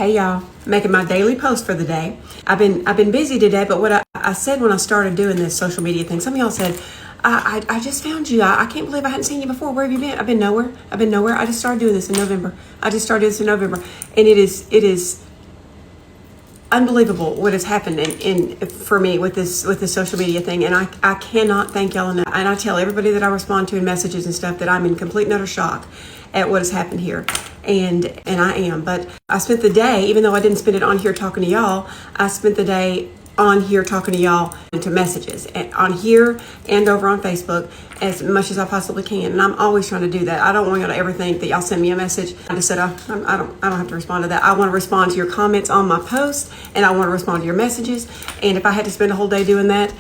Hey y'all, making my daily post for the day. I've been busy today, but what I said when I started doing this social media thing, some of y'all said, I just found you. I can't believe I hadn't seen you before. Where have you been? I've been nowhere. I just started doing this in November. And it is unbelievable what has happened for me with this social media thing, and I cannot thank y'all enough. And I tell everybody that I respond to in messages and stuff that I'm in complete and utter shock at what has happened here, and I am. But I spent the day, even though I didn't spend it on here talking to y'all, I spent the day on here talking to y'all into messages and on here and over on Facebook as much as I possibly can. And I'm always trying to do that. I don't want y'all to ever think that y'all send me a message. I just said I don't have to respond to that. I want to respond to your comments on my posts, and I want to respond to your messages. And if I had to spend a whole day doing that,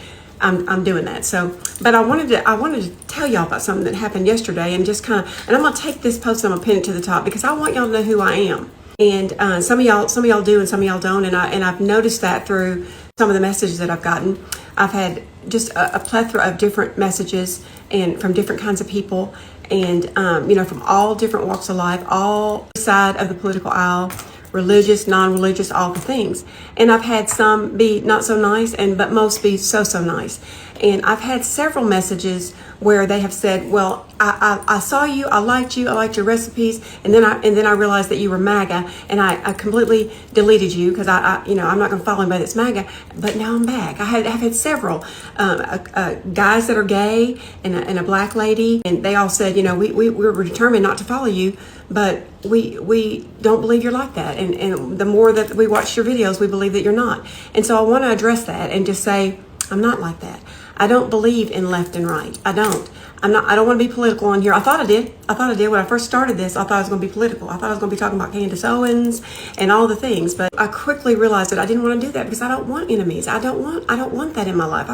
I'm doing that. So, but I wanted to tell y'all about something that happened yesterday, and just and I'm gonna take this post and I'm gonna pin it to the top because I want y'all to know who I am. And some of y'all do, and some of y'all don't. And I've noticed that through some of the messages that I've gotten. I've had just a plethora of different messages and from different kinds of people, and from all different walks of life, all side of the political aisle, religious, non-religious, all the things. And I've had some be not so nice, but most be so nice. And I've had several messages where they have said, well, I saw you, I liked your recipes, and then I realized that you were MAGA, and I completely deleted you because I'm not going to follow anybody that's MAGA, but now I'm back. I've had several guys that are gay and a black lady, and they all said, we were determined not to follow you, but we don't believe you're like that, and the more that we watch your videos, we believe that you're not. And so I want to address that and just say, I'm not like that. I don't believe in left and right. I don't want to be political on here. I thought I did when I first started this. I thought I was going to be political. I thought I was going to be talking about Candace Owens and all the things, but I quickly realized that I didn't want to do that because I don't want enemies. I don't want that in my life.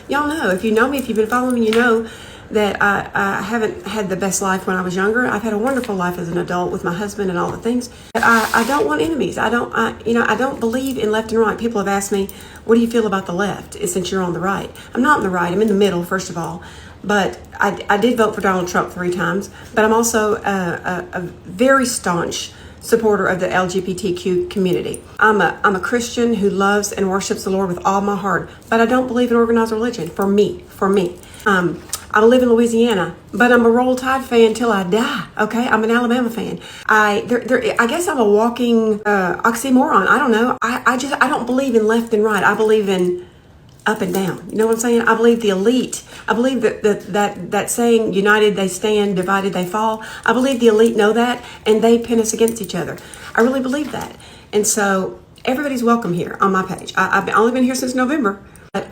Y'all know, if you know me, if you've been following me, you know that I haven't had the best life when I was younger. I've had a wonderful life as an adult with my husband and all the things. But I don't want enemies. I don't believe in left and right. People have asked me, what do you feel about the left since you're on the right? I'm not on the right. I'm in the middle, first of all. But I did vote for Donald Trump 3 times. But I'm also a very staunch supporter of the LGBTQ community. I'm a Christian who loves and worships the Lord with all my heart. But I don't believe in organized religion. For me. I live in Louisiana, but I'm a Roll Tide fan till I die. Okay, I'm an Alabama fan. I guess I'm a walking oxymoron. I don't know. I don't believe in left and right. I believe in up and down. You know what I'm saying? I believe the elite. I believe that saying, united they stand, divided they fall. I believe the elite know that, and they pin us against each other. I really believe that, and so everybody's welcome here on my page. I've only been here since November. But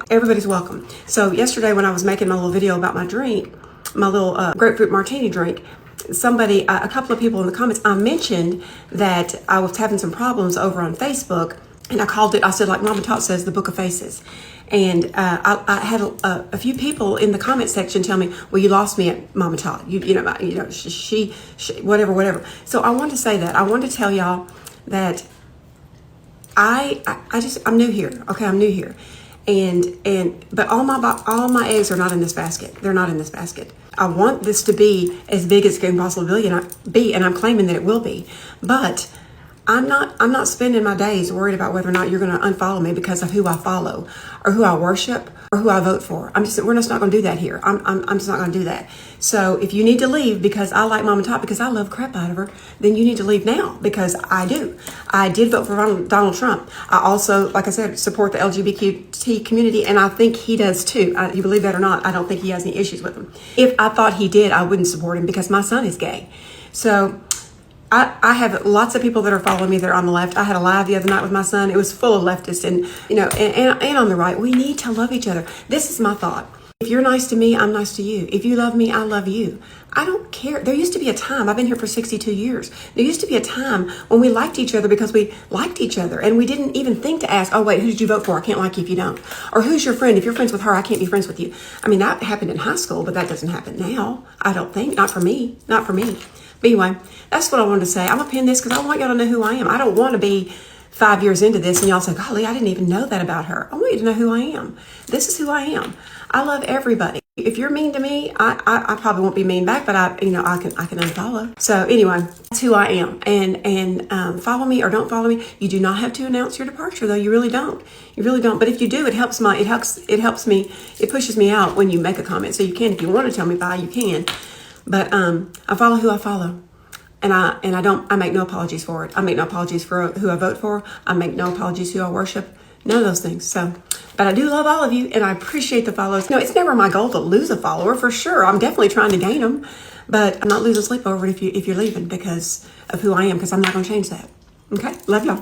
everybody's welcome. So yesterday when I was making my little video about my drink, my little grapefruit martini drink, a couple of people in the comments, I mentioned that I was having some problems over on Facebook, and I said, like Mama Tot says, the Book of Faces. And I had a few people in the comment section tell me, well, you lost me at Mama Tot. She whatever. So I wanted to say that. I wanted to tell y'all that I'm new here. Okay, I'm new here. But all my eggs are not in this basket. They're not in this basket. I want this to be as big as it can possibly be, and I'm claiming that it will be. But I'm not spending my days worried about whether or not you're going to unfollow me because of who I follow or who I worship or who I vote for. We're just not going to do that here. I'm just not going to do that. So if you need to leave because I like Mom and Top, because I love crap out of her, then you need to leave now, because I do. I did vote for Donald Trump. I also, like I said, support the LGBT community, and I think he does too. You believe that or not, I don't think he has any issues with them. If I thought he did, I wouldn't support him because my son is gay. So I have lots of people that are following me that are on the left. I had a live the other night with my son. It was full of leftists and on the right. We need to love each other. This is my thought. If you're nice to me, I'm nice to you. If you love me, I love you. I don't care. There used to be a time, I've been here for 62 years. There used to be a time when we liked each other because we liked each other, and we didn't even think to ask, oh wait, who did you vote for? I can't like you if you don't. Or who's your friend? If you're friends with her, I can't be friends with you. That happened in high school, but that doesn't happen now. I don't think. Not for me. Not for me. But anyway, that's what I wanted to say. I'm going to pin this because I want y'all to know who I am. I don't want to be 5 years into this and y'all say, golly, I didn't even know that about her. I want you to know who I am. This is who I am. I love everybody. If you're mean to me, I probably won't be mean back, but I can unfollow. So anyway, that's who I am. And follow me or don't follow me. You do not have to announce your departure, though. You really don't. You really don't. But if you do, it helps me. It pushes me out when you make a comment. So you can, if you want to tell me bye, you can. But I follow who I follow. And I make no apologies for it. I make no apologies for who I vote for. I make no apologies who I worship. None of those things. So, but I do love all of you, and I appreciate the follows. No, it's never my goal to lose a follower, for sure. I'm definitely trying to gain them, but I'm not losing sleep over it if you're leaving because of who I am, because I'm not going to change that. Okay? Love y'all.